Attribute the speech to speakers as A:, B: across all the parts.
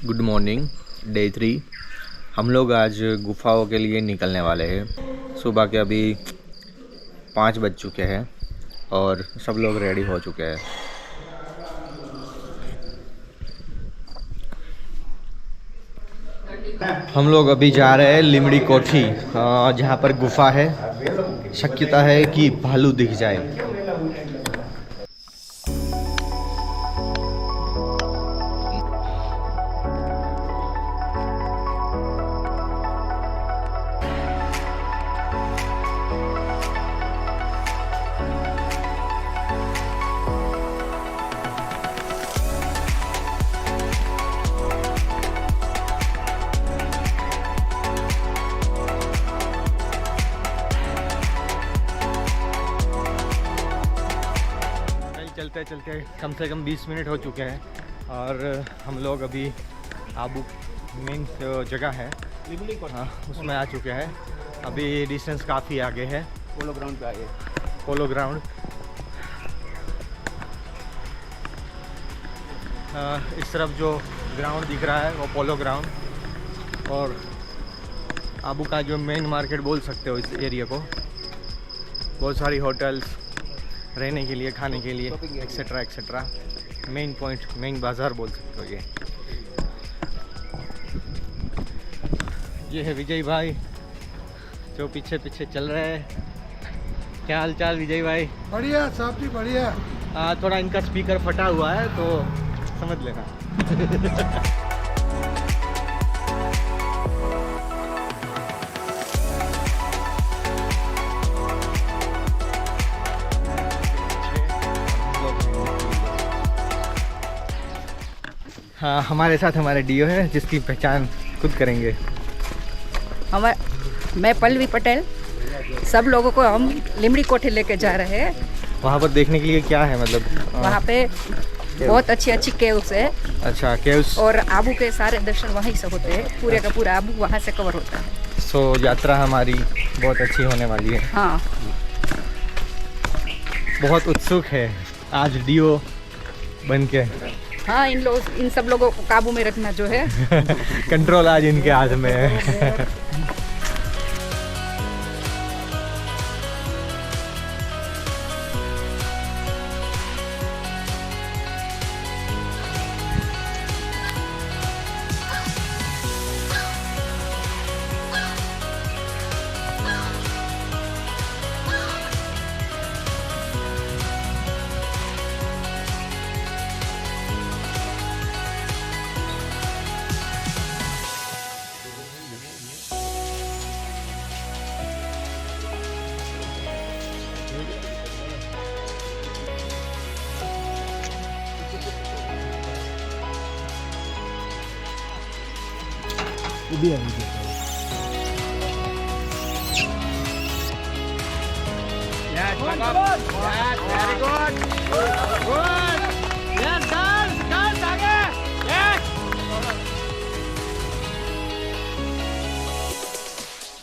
A: Good morning, day 3। हम लोग आज गुफाओं के लिए निकलने वाले हैं। सुबह के अभी 5 बज चुके हैं और सब लोग रेडी हो चुके हैं। हम लोग अभी जा रहे हैं लिमड़ी कोठी, जहाँ पर गुफा है। शक्यता है कि भालू दिख जाए। चलते चलते कम से कम 20 मिनट हो चुके हैं और हम लोग अभी आबू मेन जगह है उसमें आ चुके हैं। अभी डिस्टेंस काफ़ी आगे है। पोलो ग्राउंड पे आए। पोलो ग्राउंड इस तरफ जो ग्राउंड दिख रहा है वो पोलो ग्राउंड, और आबू का जो मेन मार्केट बोल सकते हो इस एरिया को। बहुत सारी होटल्स, रहने के लिए, खाने के लिए, etcetera etcetera. Main point, main बाज़ार बोल सकते हो ये है विजय भाई जो पीछे पीछे चल रहे हैं। क्या हाल चाल विजय भाई?
B: बढ़िया साहब जी, बढ़िया।
A: थोड़ा इनका स्पीकर फटा हुआ है तो समझ लेना। हाँ, हमारे साथ हमारे डीओ है जिसकी पहचान खुद करेंगे।
C: मैं पल्लवी पटेल। सब लोगों को हम लिमड़ी कोठी लेके जा रहे हैं।
A: वहाँ पर देखने के लिए क्या है, मतलब
C: वहाँ पे बहुत अच्छी अच्छी केव्स है।
A: अच्छा, केव्स।
C: और आबू के सारे दर्शन वहीं से होते हैं। पूरे का पूरा आबू वहाँ से कवर होता है।
A: सो यात्रा हमारी बहुत अच्छी होने वाली है।
C: हाँ,
A: बहुत उत्सुक है आज डीओ बन के।
C: हाँ, इन सब लोगों को काबू में रखना जो है।
A: कंट्रोल आज इनके हाथ में है।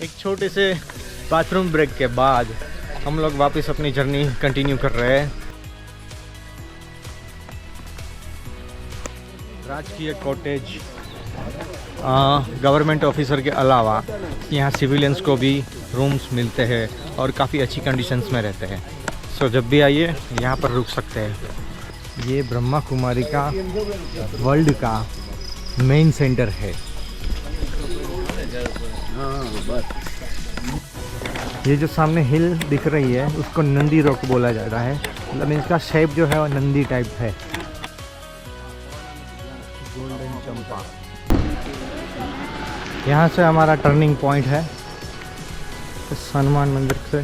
A: एक छोटे से बाथरूम ब्रेक के बाद हम लोग वापस अपनी जर्नी कंटिन्यू कर रहे हैं। राजकीय कॉटेज गवर्नमेंट ऑफिसर के अलावा यहाँ सिविलियंस को भी रूम्स मिलते हैं और काफ़ी अच्छी कंडीशंस में रहते हैं। सो जब भी आइए यहाँ पर रुक सकते हैं। ये ब्रह्मा कुमारी का वर्ल्ड का मेन सेंटर है। ये जो सामने हिल दिख रही है उसको नंदी रॉक बोला जाता है। मतलब इसका शेप जो है वो नंदी टाइप है। गोल्डन चंपा यहाँ से हमारा टर्निंग पॉइंट है हनुमान मंदिर से।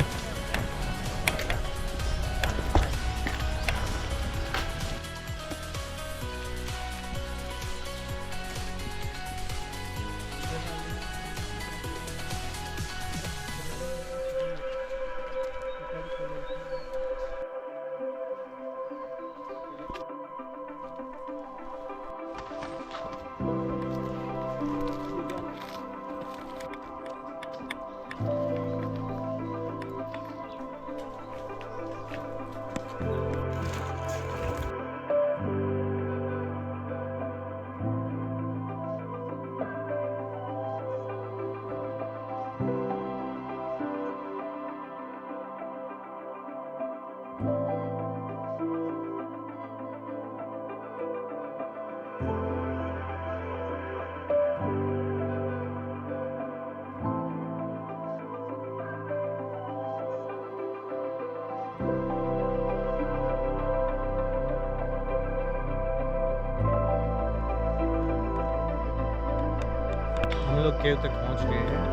A: लगभग केव तक पहुंच गए हैं।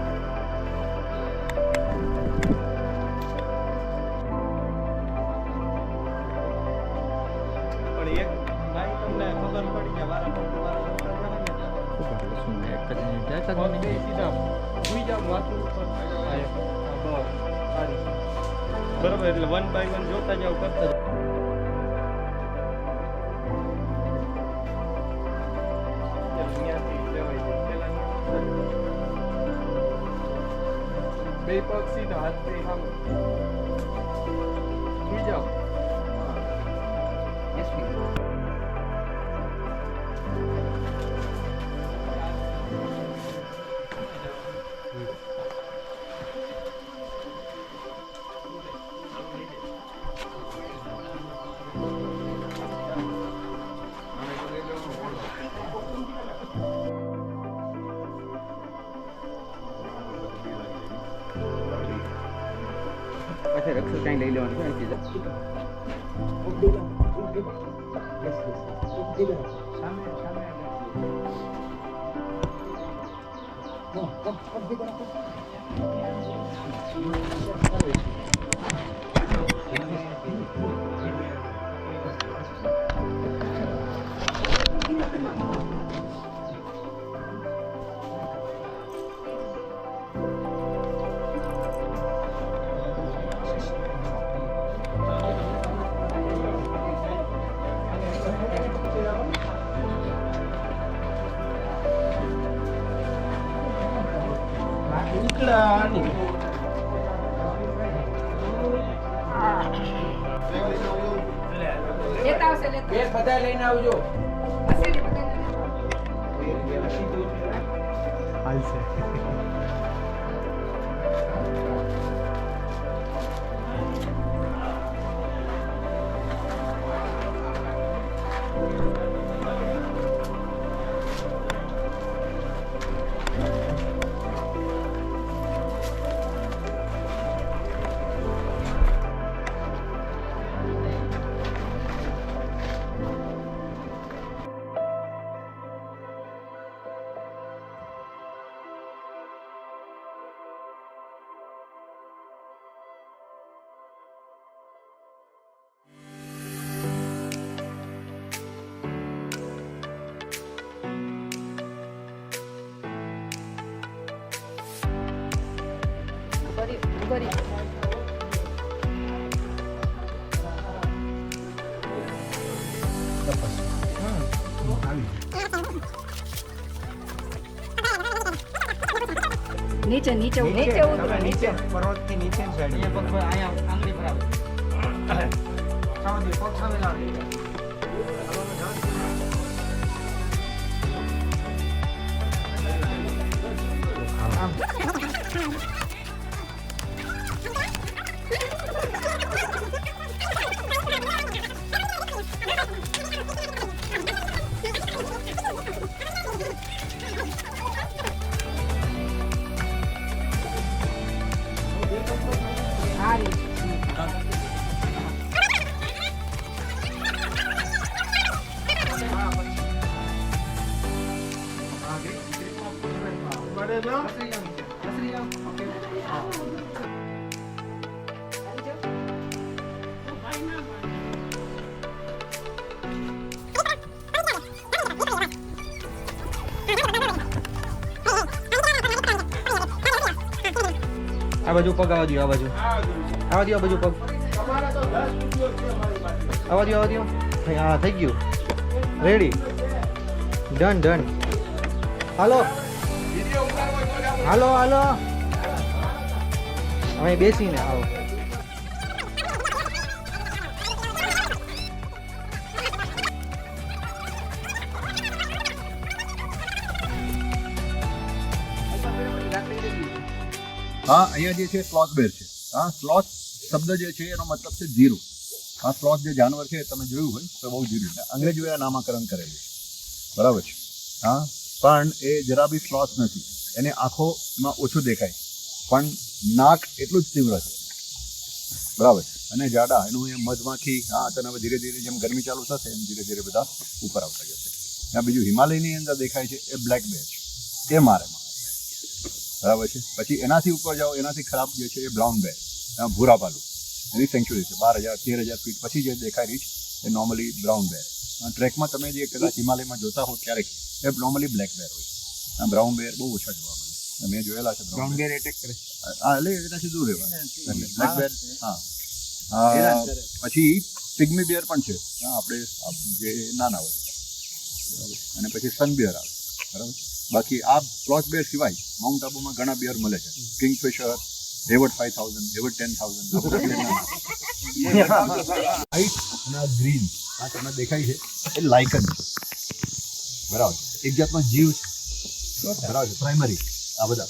A: पर एक भाई तुमने खबर पड़ी के वाला
C: ખૂબ એટલે શું એક જ મિનિટ એક જ મિનિટ
A: સીધા સુઈ જાવ માથું ઉપર બરાબર એટલે 1 બાય 1 જોતા જાવ કરતા જાવ બે પગ સીધા હાથ બે સામે સુઈ જાવ
C: યસ પ્લીઝ अच्छा रक्षा कहीं ले लेવાનું છે અહીંથી લેતા આવશે લેતા બે બધા લઈને આવજો હશે બધા
A: હાલ છે
C: કરી નીચે નીચે નીચે ઉતરો નીચે
A: પર્વતથી નીચે સાઈડ
B: અહીંયા પગ અહીંયા આંગળી પર આવે સાવધી પગ સામે લાવે
A: આ બાજુ પગ આવવા દો આ બાજુ આવવા દો આ બાજુ પગ આવવા દો હા થઈ ગયું રેડી ડન ડન હાલો હાલો હાલો હવે બેસીને આવો
D: હા અહીંયા જે છે સ્લોથ બેર છે હા સ્લોથ શબ્દ જે છે એનો મતલબ છે જીરું આ સ્લોથ જે જાનવર છે તમે જોયું હોય તો બહુ જીરું છે અંગ્રેજોએ નામાકરણ કરેલું છે બરાબર છે હા પણ એ જરા બી સ્લોથ નથી એને આંખોમાં ઓછું દેખાય પણ નાક એટલું જ તીવ્ર છે બરાબર અને જાડા એનું એ મધમાખી હા તને હવે ધીરે ધીરે જેમ ગરમી ચાલુ થશે એમ ધીરે ધીરે બધા ઉપર આવતા જશે ત્યાં બીજું હિમાલયની અંદર દેખાય છે એ બ્લેક બેર છે એ મારે બરાબર છે. પછી એનાથી ઉપર જાઓ, એનાથી ખરાબ જે છે એ બ્રાઉન બેર, ભૂરા પાલું, એની સેન્ચ્યુરી છે 12,000-13,000 ફીટ પછી જે દેખાય રહી છે એ નોર્મલી બ્રાઉન બેર. ટ્રેકમાં તમે જે કદાચ હિમાલયમાં જોતા હો ક્યારેક એ નોર્મલી બ્લેક બેર હોય. આ બ્રાઉન બેર બહુ ઓછા જોવા મળે. મેં જોયેલા છે બ્રાઉન બેર એટેક કરે. હા, એટલે એનાથી દૂર રહેવા. બ્લેક બેર, હા. પછી પિગ્મી બેર પણ છે, આપણે જે નાના હોય, બરાબર. અને પછી સન બેર આવે, બરાબર. બાકી આ સ્લોથ બેર સિવાય માઉન્ટ આબુમાં ઘણા બેર મળે છે. કિંગફિશર, હેવર્ડ 5000, હેવર્ડ 10,000. વ્હાઈટ અને ગ્રીન આ તમને દેખાય છે એ લાયકન છે, બરાબર. એક જાતનો જીવ છે, બરાબર છે, પ્રાઇમરી આ બધા.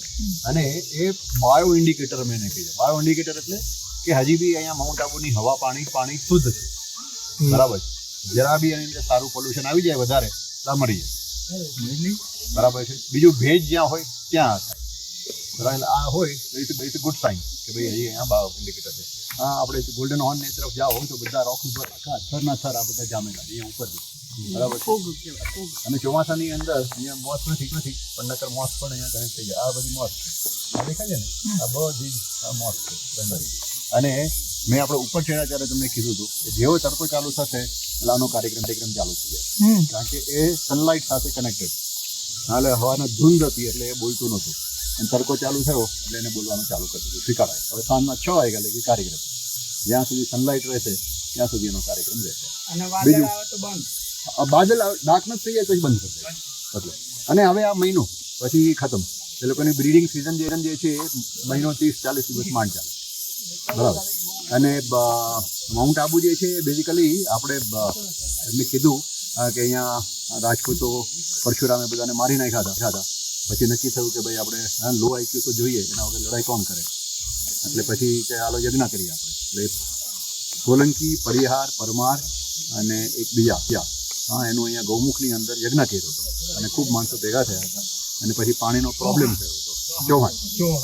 D: અને એ બાયો ઇન્ડિકેટર મેં એને કહી છે. બાયો ઇન્ડિકેટર એટલે કે હજી બી અહીંયા માઉન્ટ આબુની હવા પાણી શુદ્ધ છે, બરાબર છે. જરા બી એની અંદર સારું પોલ્યુશન આવી જાય વધારે તો મરી જાય, બરાબર છે. બીજું ભેજ જ્યાં હોય ત્યાં થાય, બરાબર. આ હોય તો ઇટ્સ ગુડ સાઇન કે ભાઈ અહીંયા બાયો ઇન્ડિકેટર છે. હા, આપણે ગોલ્ડન હોર્નની તરફ જાઓ તો બધા રોક ઉપર થરના થર આ બધા જામેલા અહીંયા ઉપરથી, બરાબર છે. અને ચોમાસાની અંદર અહીંયા મોસ નથી પણ નકર મોસ પણ અહીંયા ઘણી થઈ જાય. આ બધી મોસ છે, આ દેખાય છે ને, આ બધી આ મોસ છે પ્રાઇમરી. અને મેં આપણે ઉપર ચડ્યા ત્યારે તમને કીધું હતું કે જેવો તડકો ચાલુ થશે એટલે આનો કાર્યક્રમ ચાલુ થઈ જાય, કારણ કે એ સનલાઇટ સાથે કનેક્ટેડ. એટલે હવાના ધૂંધ હતી એટલે એ બોલતું નહોતું, અને તડકો ચાલુ થયો એટલે એને બોલવાનું ચાલુ કરી દીધું, શીખવાડાય. હવે સાંજના 6 વાગ્યા એટલે કે કાર્યક્રમ જ્યાં સુધી સનલાઇટ રહેશે ત્યાં સુધી એનો કાર્યક્રમ રહેશે. બીજું બાદલ ડાર્કનેસ થઈ જાય તો જ બંધ થશે એટલે. અને હવે આ મહિનો પછી ખતમ. એ લોકોની બ્રીડિંગ સિઝન જે છે એ મહિનો 30-40 દિવસ માંડ ચાલે, બરાબર. અને માઉન્ટ આબુ જે છે બેઝિકલી આપણે એમને કીધું કે અહીંયા રાજપૂતો પરશુરામે બધાને મારી નાખ્યા હતા. પછી નક્કી થયું કે ભાઈ આપણે લો આઈક્યુ તો જોઈએ, એના વગર લડાઈ કોણ કરે. એટલે પછી કે હાલો યજ્ઞ કરીએ આપણે. એટલે સોલંકી, પરિહાર, પરમાર અને એક બીજા એનું અહીંયા ગૌમુખની અંદર યજ્ઞ કર્યો હતો અને ખૂબ માણસો ભેગા થયા હતા. અને પછી પાણીનો પ્રોબ્લેમ થયો હતો, ચૌહાણ,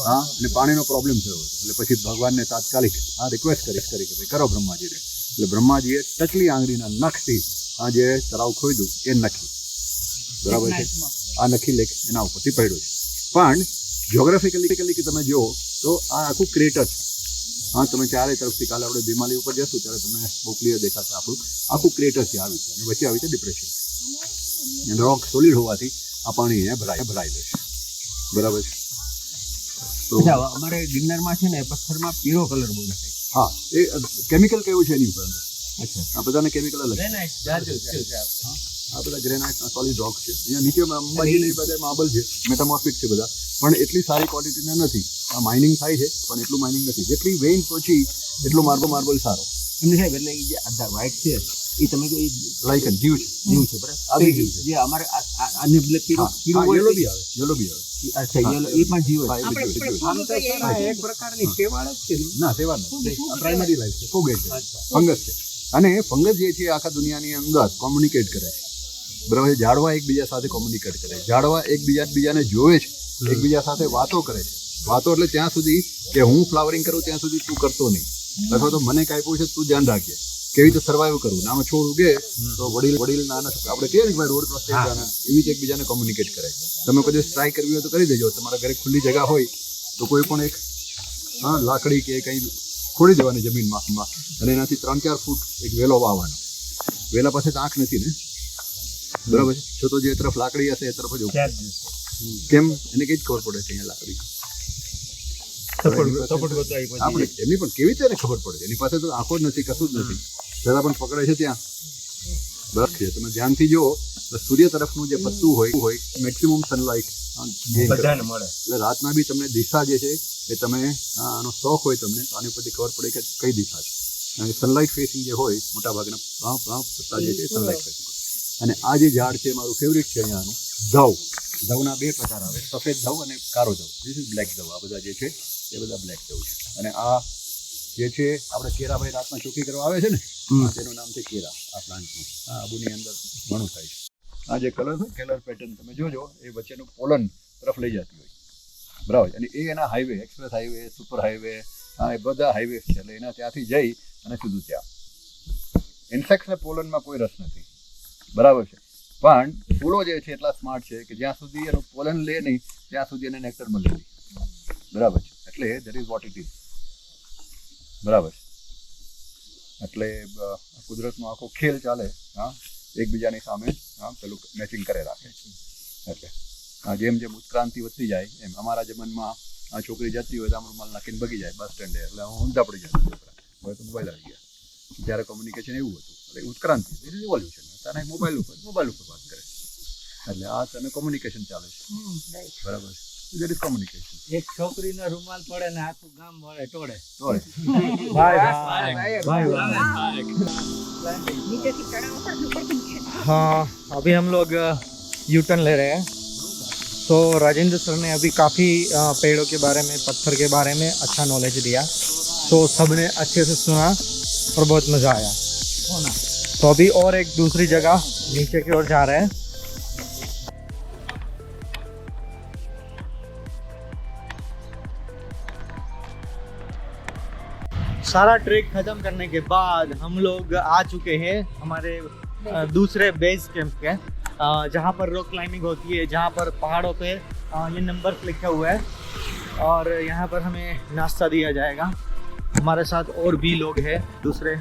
D: હા, અને પાણીનો પ્રોબ્લેમ થયો હતો. એટલે પછી ભગવાનને તાત્કાલિક રિક્વેસ્ટ કરી કે ભાઈ કરો બ્રહ્માજીને. એટલે બ્રહ્માજીએ ટચલી આંગળીના નખથી આ જે તળાવ ખોદ્યું એ નખી, બરાબર છે. આ નખી લેક એના ઉપરથી પડ્યો છે. પણ જ્યોગ્રાફિકલી કે તમે જુઓ તો આ આખું ક્રેટર છે. હા, તમે ચારે તરફથી કાલે આપણે ભીમાલી ઉપર જશું ત્યારે તમને બહુ ક્લિયર દેખાશે. આપણું આખું ક્રેટરથી આવ્યું છે અને વચ્ચે આવી છે ડિપ્રેશન. રોક સોલિડ હોવાથી આ પાણી અહીંયા ભરાઈ જશે, બરાબર છે. તો
B: અમારે ગિરનારમાં છે ને પથ્થરમાં પીળો કલર બહુ દેખાય.
D: હા, એ કેમિકલ કેવું છે એની ઉપર અંદર.
B: અચ્છા,
D: આ બધાને કેમિકલ અલગ. આ બધા ગ્રેનાઇટના સોલિડ રોક છે. અહીંયા નીચે અંબાજીની બધા માર્બલ છે, મેટામોર્ફિક છે બધા, પણ એટલી સારી ક્વોલિટીના નથી. આ માઇનિંગ થાય છે પણ એટલું માઇનિંગ નથી. જેટલી વેઇન પછી એટલું માર્બલ સારો.
B: એમને સાહેબ એટલે જે આ વ્હાઇટ છે એ તમે કહો
D: લાઇકન જીવ છે,
B: બરાબર.
D: આવી જીવ છે.
B: જે અમારે આને બ્લેક પીળો
D: યેલો બી આવે.
B: અચ્છા, યેલો એ પણ જીવ છે.
C: એક પ્રકારની શેવાળ જ છે.
D: ના, સેવા નથી. પ્રાઇમરી લાઈફ છે, ફોગેટ છે, ફંગસ છે. અને ફંગસ જે છે આખા દુનિયાની અંદર કોમ્યુનિકેટ કરે છે, બરાબર. ઝાડવા એકબીજા સાથે કોમ્યુનિકેટ કરે છે. ઝાડવા એકબીજાને જોવે છે, એકબીજા સાથે વાતો કરે છે. વાતો એટલે ત્યાં સુધી કે હું ફ્લાવરિંગ કરું ત્યાં સુધી તું કરતો નહીં, અથવા તો મને કાંઈ પૂછે તું ધ્યાન રાખજે. કેવી રીતે સર્વાઈવ કરવું. નાનો છોડ ઉગે તો વડીલ નાના આપણે કહીએ ને કે ભાઈ રોડ ક્રોસ થઈ જવાના, એવી રીતે એકબીજાને કોમ્યુનિકેટ કરે. તમે કોઈ ટ્રાય કરવી હોય તો કરી દેજો. તમારા ઘરે ખુલ્લી જગ્યા હોય તો કોઈ પણ એક લાકડી કે કંઈ ખોડી દેવાની જમીનમાં અને એનાથી 3-4 ફૂટ એક વેલો વાવવાનો. વેલા પાસે તો આંખ નથી ને, બરાબર છે. જો તો જે તરફ લાકડી હશે એ તરફ જ કેમ એને કઈ જ ખબર પડે છે અહીંયા લાકડી આપણે એમની પણ કેવી રીતે ખબર પડે. એની પાસે તો આંખો જ નથી, કશું જ નથી, છતાં પણ પકડે છે ત્યાં, બરાબર છે. તમે ધ્યાનથી જુઓ તો સૂર્ય તરફનું જે પત્તું હોય મેક્સિમમ સનલાઇટ
B: બધાને મળે.
D: એટલે રાતના બી તમને દિશા જે છે એ તમે આનો શોખ હોય તમને તો આની પરથી ખબર પડે કે કઈ દિશા છે. કારણ કે સનલાઇટ ફેસિંગ જે હોય મોટાભાગના પત્તા જે છે સનલાઇટ ફેસિંગ હોય. અને આ જે ઝાડ છે મારું ફેવરિટ છે અહીંયાનું ધવના 2 પ્રકાર આવે, સફેદ ધવ અને કારો ધવ. ધીસ ઇઝ બ્લેક ધવ. આ બધા જે છે એ બધા બ્લેક ધવ છે. અને આ જે છે આપણે કેરાભાઈ રાતના ચોકી કરવા આવે છે ને, તેનું નામ છે કેરા. આ પ્લાન્ટનું આ આબુની અંદર ઘણું થાય છે. આ જે કલર હોય કલર પેટર્ન તમે જોજો એ વચ્ચેનું પોલન તરફ લઈ જતી હોય, બરાબર. અને એ એના highway, express highway, super highway, એ બધા હાઈવે છે. એટલે એના ત્યાંથી જઈ અને સીધું ત્યાં. ઇન્સેક્ટ્સને પોલનમાં કોઈ રસ નથી, બરાબર છે. પણ ફૂલો જે છે એટલા સ્માર્ટ છે કે જ્યાં સુધી એનું પોલન લે નહીં ત્યાં સુધી એને નેક્ટર મળે નહીં. બરાબર છે, એટલે that is what it is. બરાબર છે, એટલે કુદરતનો આખો ખેલ ચાલે, હા, એકબીજાની સામે, હા, પેલું મેચિંગ કરે રાખે છે. એટલે જેમ જેમ ઉત્ક્રાંતિ વધતી જાય એમ અમારા જમાનમાં આ છોકરી જતી હોય તો આમ રૂમાલ નાખીને ભગી જાય બસ સ્ટેન્ડે, એટલે ઊંધા પડી જાય છોકરા. હવે તો મોબાઈલ આવી ગયા, ત્યારે કોમ્યુનિકેશન એવું હતું, એટલે ઉત્ક્રાંતિ રિવોલ્યુશન. તને મોબાઈલ ઉપર વાત કરે, એટલે આ તને કોમ્યુનિકેશન ચાલે છે. બરાબર છે, દેટ ઇઝ કોમ્યુનિકેશન.
B: એક છોકરીનો રૂમાલ પડે ને આખું ગામ વળે ટોળે.
C: नीचे से चढ़ा ऊपर ऊपर
A: हाँ, अभी हम लोग यू टर्न ले रहे हैं. तो राजेंद्र सर ने अभी काफ़ी पेड़ों के बारे में, पत्थर के बारे में अच्छा नॉलेज दिया, तो सबने अच्छे से सुना और बहुत मज़ा आया. तो अभी और एक दूसरी जगह नीचे की ओर जा रहे हैं. सारा ट्रेक खत्म करने के बाद हम लोग आ चुके हैं हमारे दूसरे बेस कैंप के, जहाँ पर रॉक क्लाइंबिंग होती है, जहाँ पर पहाड़ों पे ये नंबर लिखा हुआ है और यहाँ पर हमें नाश्ता दिया जाएगा. हमारे साथ और भी लोग हैं दूसरे.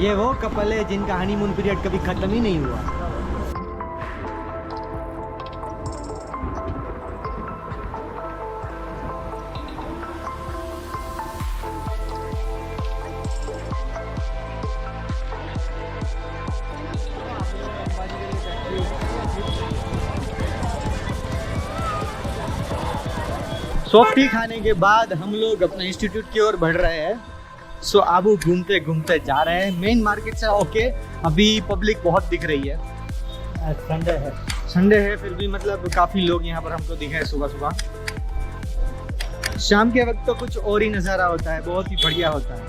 A: ये वो कपल है जिनका हनीमून पीरियड कभी खत्म ही नहीं हुआ. सॉफ्टी खाने के बाद हम लोग अपने इंस्टीट्यूट की ओर बढ़ रहे हैं. सो आबू घूमते घूमते जा रहे हैं. मेन मार्केट से ओके, अभी पब्लिक बहुत दिख रही है. संडे है फिर भी मतलब काफ़ी लोग यहाँ पर हमको दिखे सुबह सुबह. शाम के वक्त तो कुछ और ही नज़ारा होता है, बहुत ही बढ़िया होता है.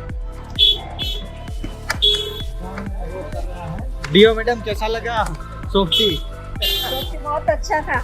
A: डियो मैडम कैसा लगा सॉफ्टी?
C: बहुत अच्छा था.